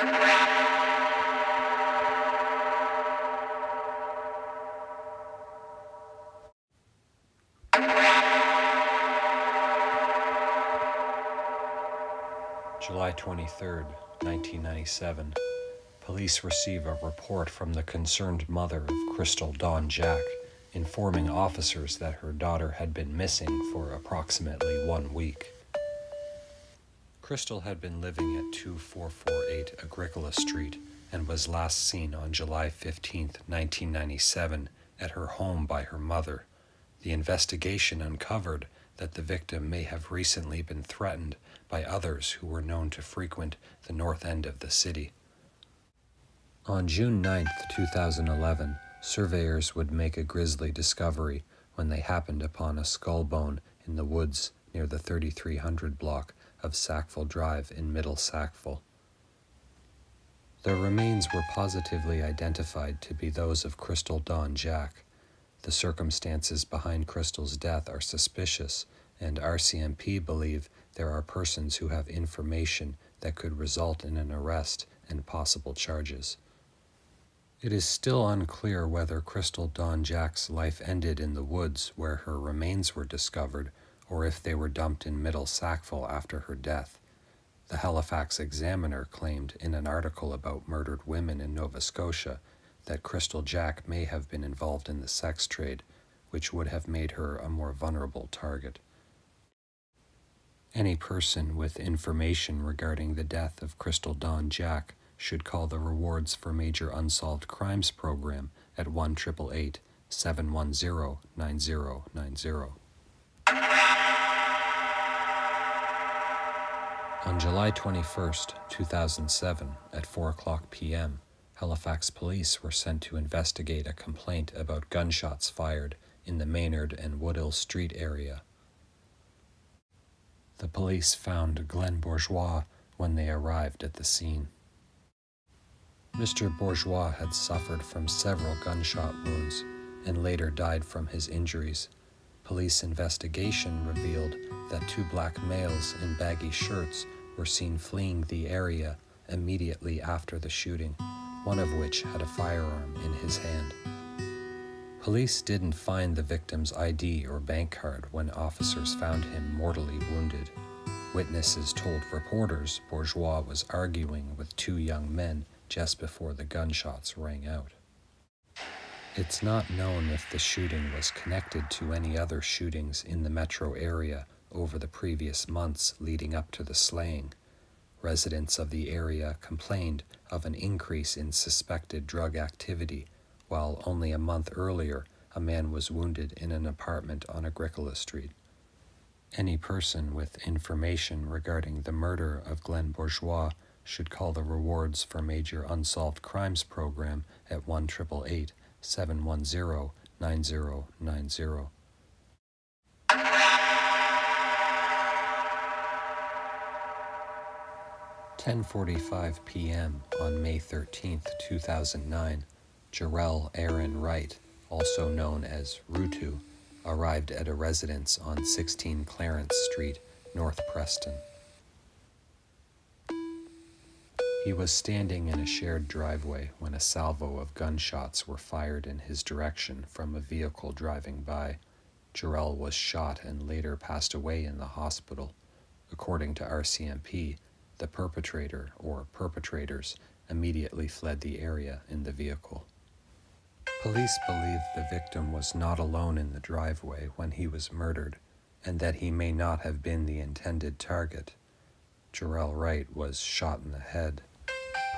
July 23rd, 1997. Police receive a report from the concerned mother of Crystal Dawn Jack, informing officers that her daughter had been missing for approximately 1 week. Crystal had been living at 2448 Agricola Street and was last seen on July 15, 1997, at her home by her mother. The investigation uncovered that the victim may have recently been threatened by others who were known to frequent the north end of the city. On June 9, 2011, surveyors would make a grisly discovery when they happened upon a skull bone in the woods near the 3300 block of Sackville Drive in Middle Sackville. The remains were positively identified to be those of Crystal Dawn Jack. The circumstances behind Crystal's death are suspicious, and RCMP believe there are persons who have information that could result in an arrest and possible charges. It is still unclear whether Crystal Dawn Jack's life ended in the woods where her remains were discovered, or if they were dumped in Middle Sackville after her death. The Halifax Examiner claimed in an article about murdered women in Nova Scotia that Crystal Jack may have been involved in the sex trade, which would have made her a more vulnerable target. Any person with information regarding the death of Crystal Dawn Jack should call the Rewards for Major Unsolved Crimes program at 1-888-710-9090. On July 21, 2007, at 4:00 p.m., Halifax police were sent to investigate a complaint about gunshots fired in the Maynard and Woodhill Street area. The police found Glenn Bourgeois when they arrived at the scene. Mr. Bourgeois had suffered from several gunshot wounds and later died from his injuries. Police investigation revealed that 2 black males in baggy shirts were seen fleeing the area immediately after the shooting, one of which had a firearm in his hand. Police didn't find the victim's ID or bank card when officers found him mortally wounded. Witnesses told reporters Bourgeois was arguing with 2 young men just before the gunshots rang out. It's not known if the shooting was connected to any other shootings in the metro area over the previous months leading up to the slaying. Residents of the area complained of an increase in suspected drug activity, while only a month earlier a man was wounded in an apartment on Agricola Street. Any person with information regarding the murder of Glenn Bourgeois should call the Rewards for Major Unsolved Crimes program at 1-888-710-9090. (10:45 p.m. on May 13, 2009), Jarrell Aaron Wright, also known as Rutu, arrived at a residence on 16 Clarence Street, North Preston. He was standing in a shared driveway when a salvo of gunshots were fired in his direction from a vehicle driving by. Jarrell was shot and later passed away in the hospital. According to RCMP, the perpetrator or perpetrators immediately fled the area in the vehicle. Police believe the victim was not alone in the driveway when he was murdered, and that he may not have been the intended target. Jarrell Wright was shot in the head.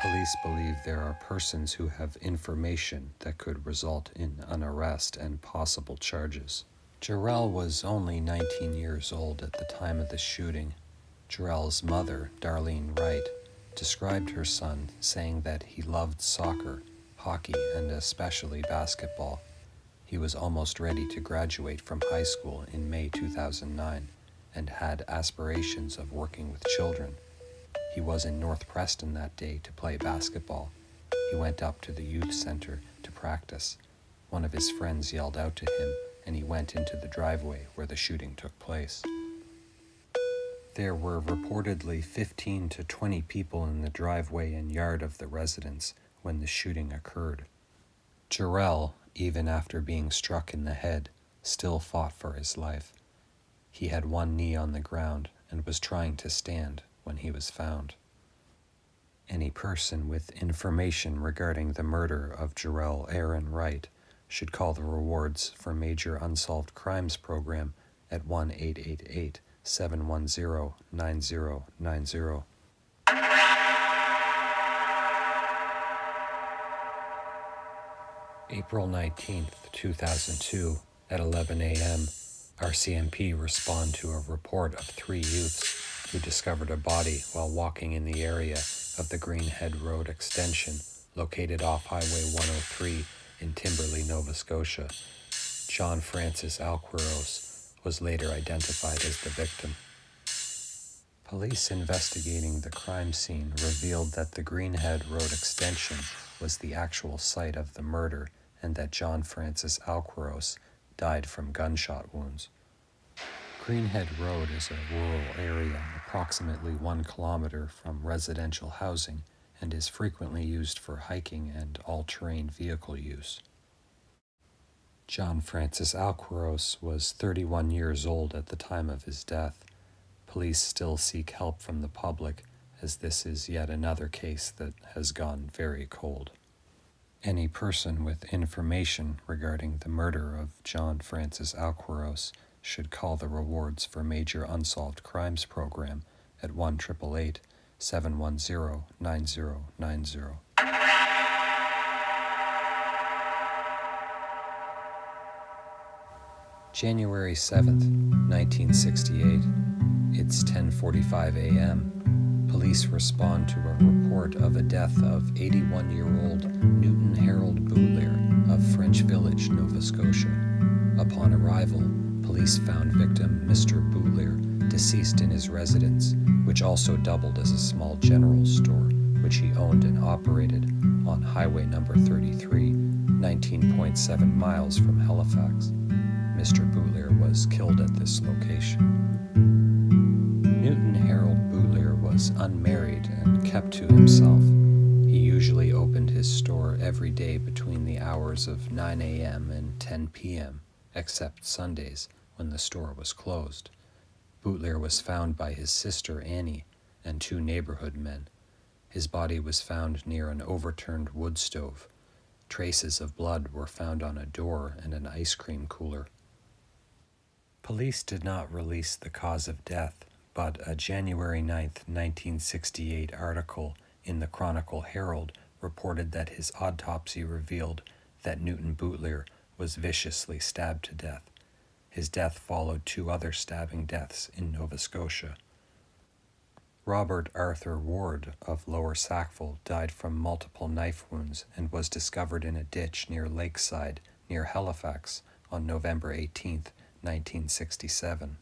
Police believe there are persons who have information that could result in an arrest and possible charges. Jarrell was only 19 years old at the time of the shooting. Jarrell's mother, Darlene Wright, described her son saying that he loved soccer, hockey, and especially basketball. He was almost ready to graduate from high school in May 2009 and had aspirations of working with children. He was in North Preston that day to play basketball. He went up to the youth center to practice. One of his friends yelled out to him, and he went into the driveway where the shooting took place. There were reportedly 15 to 20 people in the driveway and yard of the residence when the shooting occurred. Jarrell, even after being struck in the head, still fought for his life. He had one knee on the ground and was trying to stand when he was found. Any person with information regarding the murder of Jarrell Aaron Wright should call the Rewards for Major Unsolved Crimes program at 1-888-710-9090. April 19th, 2002, at 11 a.m., RCMP respond to a report of 3 youths who discovered a body while walking in the area of the Greenhead Road extension located off Highway 103 in Timberley, Nova Scotia. John Francis Alcaros was later identified as the victim. Police investigating the crime scene revealed that the Greenhead Road extension was the actual site of the murder and that John Francis Alcaros died from gunshot wounds. Greenhead Road is a rural area approximately 1 kilometer from residential housing and is frequently used for hiking and all-terrain vehicle use. John Francis Alcaros was 31 years old at the time of his death. Police still seek help from the public, as this is yet another case that has gone very cold. Any person with information regarding the murder of John Francis Alcaros should call the Rewards for Major Unsolved Crimes program at 1-888-710-9090. January 7th, 1968. It's 10:45 a.m. Police respond to a report of a death of 81-year-old Newton Harold Boutlier of French Village, Nova Scotia. Upon arrival, police found victim Mr. Boutlier deceased in his residence, which also doubled as a small general store, which he owned and operated on Highway number 33, 19.7 miles from Halifax. Mr. Boutlier was killed at this location. Newton Harold Boutlier was unmarried and kept to himself. He usually opened his store every day between the hours of 9 a.m. and 10 p.m., except Sundays, when the store was closed. Boutlier was found by his sister Annie and 2 neighborhood men. His body was found near an overturned wood stove. Traces of blood were found on a door and an ice cream cooler. Police did not release the cause of death, but a January 9, 1968 article in the Chronicle Herald reported that his autopsy revealed that Newton Boutlier was viciously stabbed to death. His death followed 2 other stabbing deaths in Nova Scotia. Robert Arthur Ward of Lower Sackville died from multiple knife wounds and was discovered in a ditch near Lakeside, near Halifax, on November 18, 1967.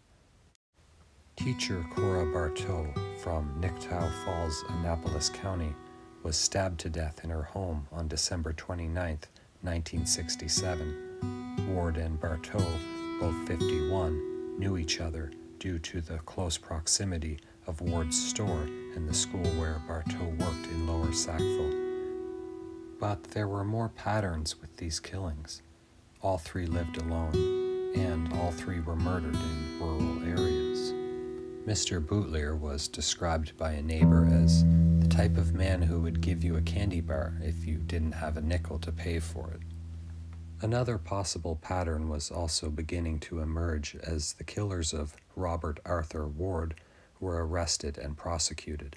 Teacher Cora Bartow from Nictow Falls, Annapolis County, was stabbed to death in her home on December 29, 1967. Ward and Bartow, both 51, knew each other due to the close proximity of Ward's store and the school where Bartow worked in Lower Sackville. But there were more patterns with these killings. All 3 lived alone, and all 3 were murdered in rural areas. Mr. Boutlier was described by a neighbor as the type of man who would give you a candy bar if you didn't have a nickel to pay for it. Another possible pattern was also beginning to emerge as the killers of Robert Arthur Ward were arrested and prosecuted.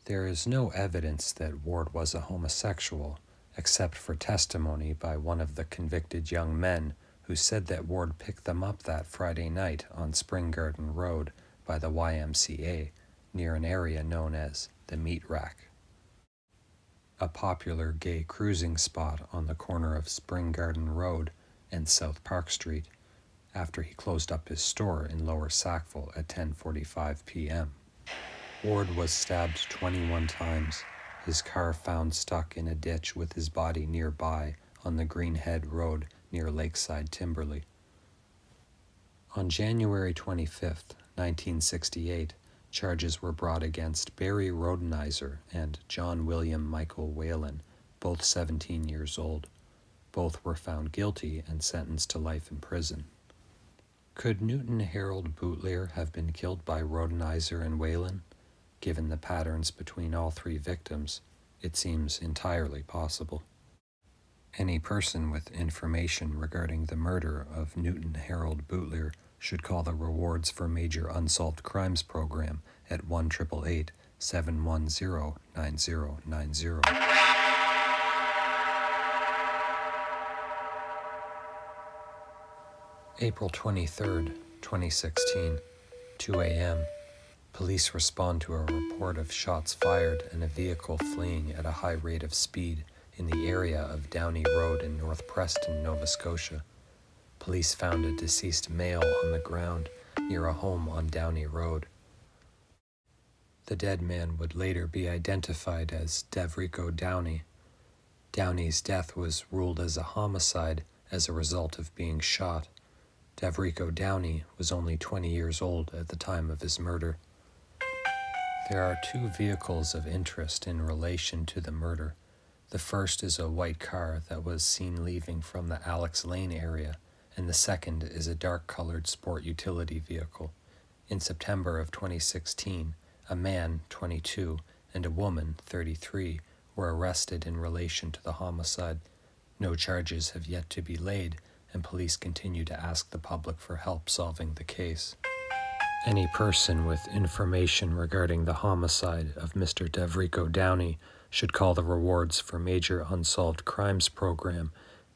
There is no evidence that Ward was a homosexual, except for testimony by one of the convicted young men who said that Ward picked them up that Friday night on Spring Garden Road by the YMCA, near an area known as the Meat Rack, a popular gay cruising spot on the corner of Spring Garden Road and South Park Street, after he closed up his store in Lower Sackville at 10:45 p.m. Ward was stabbed 21 times, his car found stuck in a ditch with his body nearby on the Greenhead Road near Lakeside, Timberley. On January 25, 1968, charges were brought against Barry Rodenizer and John William Michael Whalen, both 17 years old. Both were found guilty and sentenced to life in prison. Could Newton Harold Boutlier have been killed by Rodenizer and Whalen? Given the patterns between all three victims, it seems entirely possible. Any person with information regarding the murder of Newton Harold Boutlier should call the Rewards for Major Unsolved Crimes program at 1-888-710-9090. April 23, 2016, 2 a.m. Police respond to a report of shots fired and a vehicle fleeing at a high rate of speed in the area of Downey Road in North Preston, Nova Scotia. Police found a deceased male on the ground near a home on Downey Road. The dead man would later be identified as Devrico Downey. Downey's death was ruled as a homicide as a result of being shot. Devrico Downey was only 20 years old at the time of his murder. There are two vehicles of interest in relation to the murder. The first is a white car that was seen leaving from the Alex Lane area, and the second is a dark-colored sport utility vehicle. In September of 2016, a man, 22, and a woman, 33, were arrested in relation to the homicide. No charges have yet to be laid, and police continue to ask the public for help solving the case. Any person with information regarding the homicide of Mr. Devrico Downey should call the Rewards for Major Unsolved Crimes program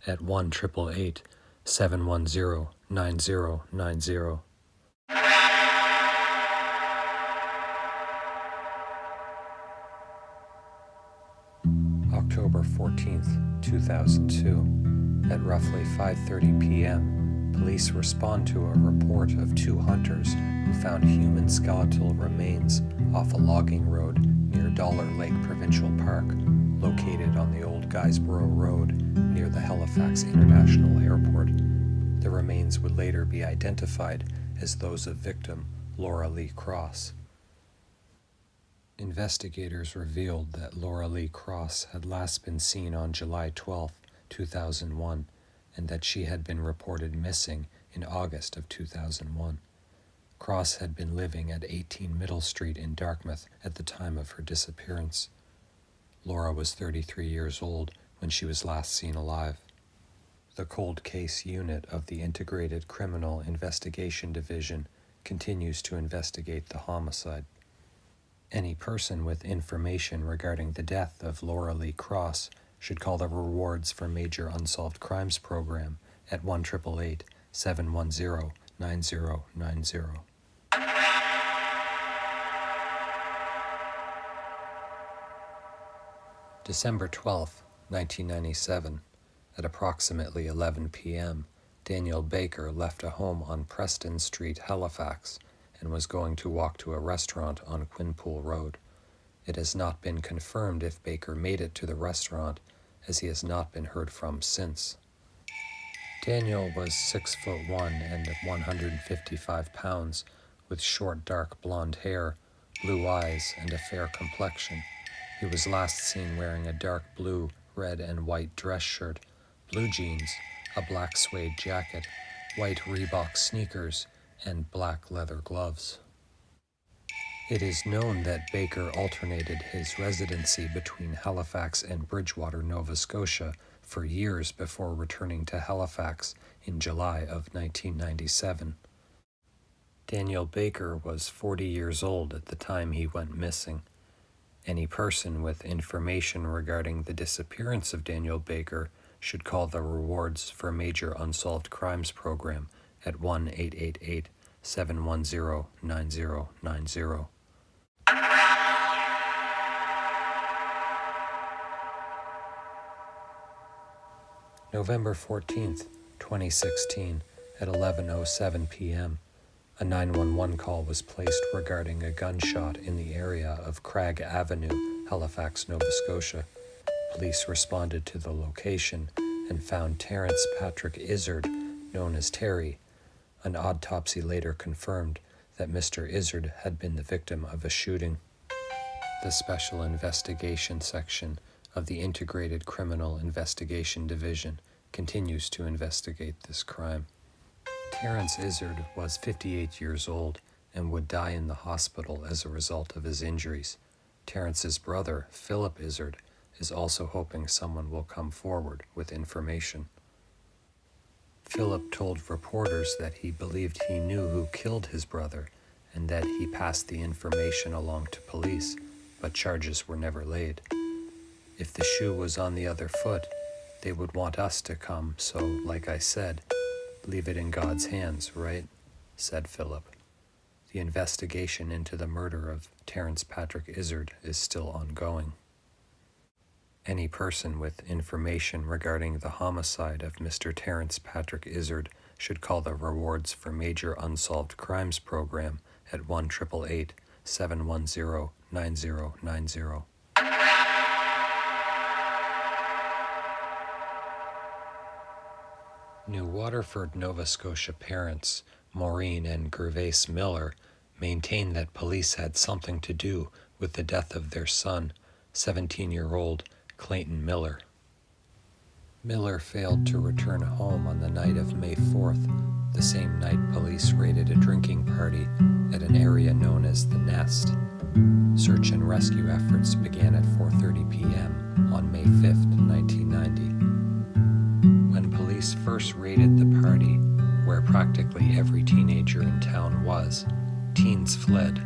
at 1-888-710-9090. October 14th, 2002. At roughly 5:30 p.m., police respond to a report of two hunters who found human skeletal remains off a logging road near Dollar Lake Provincial Park, located on the old Guysborough Road near the Halifax International Airport. The remains would later be identified as those of victim Laura Lee Cross. Investigators revealed that Laura Lee Cross had last been seen on July 12, 2001, and that she had been reported missing in August of 2001. Cross had been living at 18 Middle Street in Dartmouth at the time of her disappearance. Laura was 33 years old when she was last seen alive. The Cold Case Unit of the Integrated Criminal Investigation Division continues to investigate the homicide. Any person with information regarding the death of Laura Lee Cross should call the Rewards for Major Unsolved Crimes program at 1-888-710-9090. December 12, 1997. At approximately 11 p.m., Daniel Baker left a home on Preston Street, Halifax, and was going to walk to a restaurant on Quinpool Road. It has not been confirmed if Baker made it to the restaurant, as he has not been heard from since. Daniel was 6'1" and 155 pounds, with short dark blonde hair, blue eyes, and a fair complexion. He was last seen wearing a dark blue, red, and white dress shirt, blue jeans, a black suede jacket, white Reebok sneakers, and black leather gloves. It is known that Baker alternated his residency between Halifax and Bridgewater, Nova Scotia, for years before returning to Halifax in July of 1997. Daniel Baker was 40 years old at the time he went missing. Any person with information regarding the disappearance of Daniel Baker should call the Rewards for Major Unsolved Crimes program at 1-888-710-9090. November 14th, 2016, at 11:07 p.m., a 911 call was placed regarding a gunshot in the area of Cragg Avenue, Halifax, Nova Scotia. Police responded to the location and found Terrence Patrick Izzard, known as Terry. An autopsy later confirmed that Mr. Izzard had been the victim of a shooting. The Special Investigation Section of the Integrated Criminal Investigation Division continues to investigate this crime. Terrence Izzard was 58 years old and would die in the hospital as a result of his injuries. Terrence's brother, Philip Izzard, is also hoping someone will come forward with information. Philip told reporters that he believed he knew who killed his brother and that he passed the information along to police, but charges were never laid. If the shoe was on the other foot, they would want us to come, so, like I said, leave it in God's hands, right? Said Philip. The investigation into the murder of Terrence Patrick Izzard is still ongoing. Any person with information regarding the homicide of Mr. Terrence Patrick Izzard should call the Rewards for Major Unsolved Crimes program at 1-888-710-9090. New Waterford, Nova Scotia parents, Maureen and Gervais Miller, maintain that police had something to do with the death of their son, 17-year-old Clayton Miller. Miller failed to return home on the night of May 4th, the same night police raided a drinking party at an area known as The Nest. Search and rescue efforts began at 4:30 p.m. on May 5th, 1990. When police first raided the party, where practically every teenager in town was, teens fled,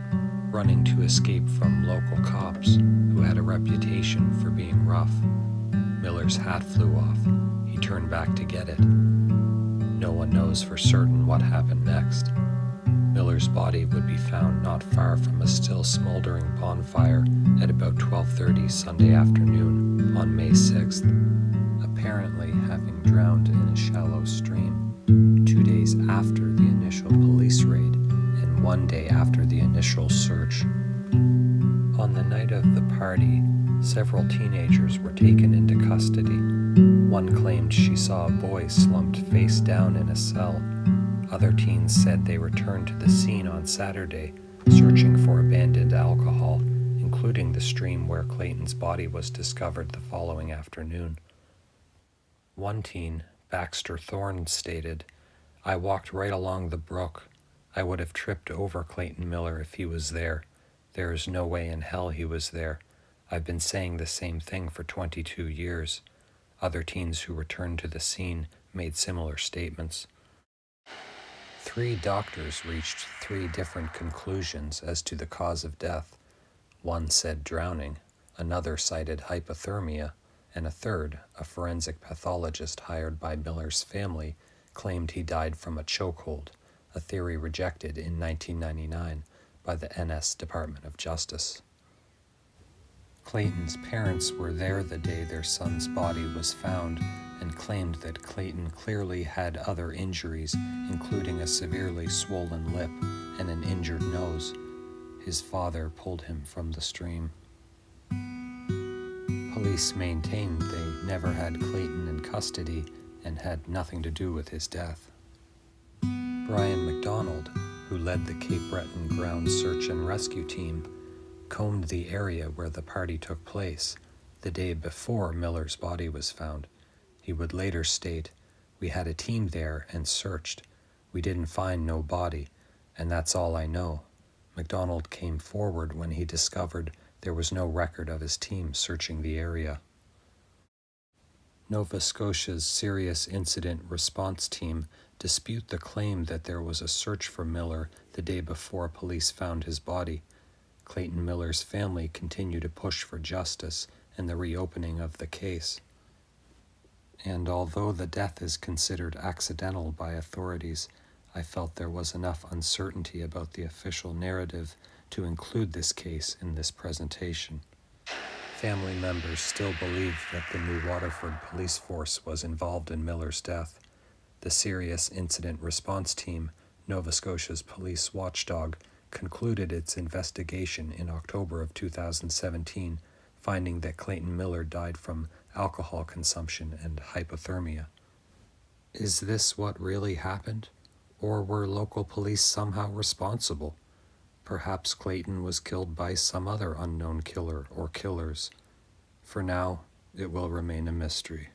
running to escape from local cops who had a reputation for being rough. Miller's hat flew off. He turned back to get it. No one knows for certain what happened next. Miller's body would be found not far from a still smoldering bonfire at about 12:30 Sunday afternoon on May 6th, apparently having drowned in a shallow stream 2 days after the initial police raid and 1 day after the initial search. On the night of the party, several teenagers were taken into custody. One claimed she saw a boy slumped face down in a cell. Other teens said they returned to the scene on Saturday, searching for abandoned alcohol, including the stream where Clayton's body was discovered the following afternoon. One teen, Baxter Thorne, stated, "I walked right along the brook. I would have tripped over Clayton Miller if he was there. There is no way in hell he was there. I've been saying the same thing for 22 years. Other teens who returned to the scene made similar statements. 3 doctors reached 3 different conclusions as to the cause of death. One said drowning, another cited hypothermia, and a third, a forensic pathologist hired by Miller's family, claimed he died from a chokehold, a theory rejected in 1999 by the NS Department of Justice. Clayton's parents were there the day their son's body was found and claimed that Clayton clearly had other injuries, including a severely swollen lip and an injured nose. His father pulled him from the stream. Police maintained they never had Clayton in custody and had nothing to do with his death. Brian McDonald, who led the Cape Breton Ground Search and Rescue Team, combed the area where the party took place the day before Miller's body was found. He would later state, "We had a team there and searched. We didn't find no body, and that's all I know." McDonald came forward when he discovered there was no record of his team searching the area. Nova Scotia's Serious Incident Response Team dispute the claim that there was a search for Miller the day before police found his body. Clayton Miller's family continue to push for justice and the reopening of the case. And although the death is considered accidental by authorities, I felt there was enough uncertainty about the official narrative to include this case in this presentation. Family members still believe that the New Waterford Police Force was involved in Miller's death. The Serious Incident Response Team, Nova Scotia's police watchdog, concluded its investigation in October of 2017, finding that Clayton Miller died from alcohol consumption and hypothermia. Is this what really happened? Or were local police somehow responsible? Perhaps Clayton was killed by some other unknown killer or killers. For now, it will remain a mystery.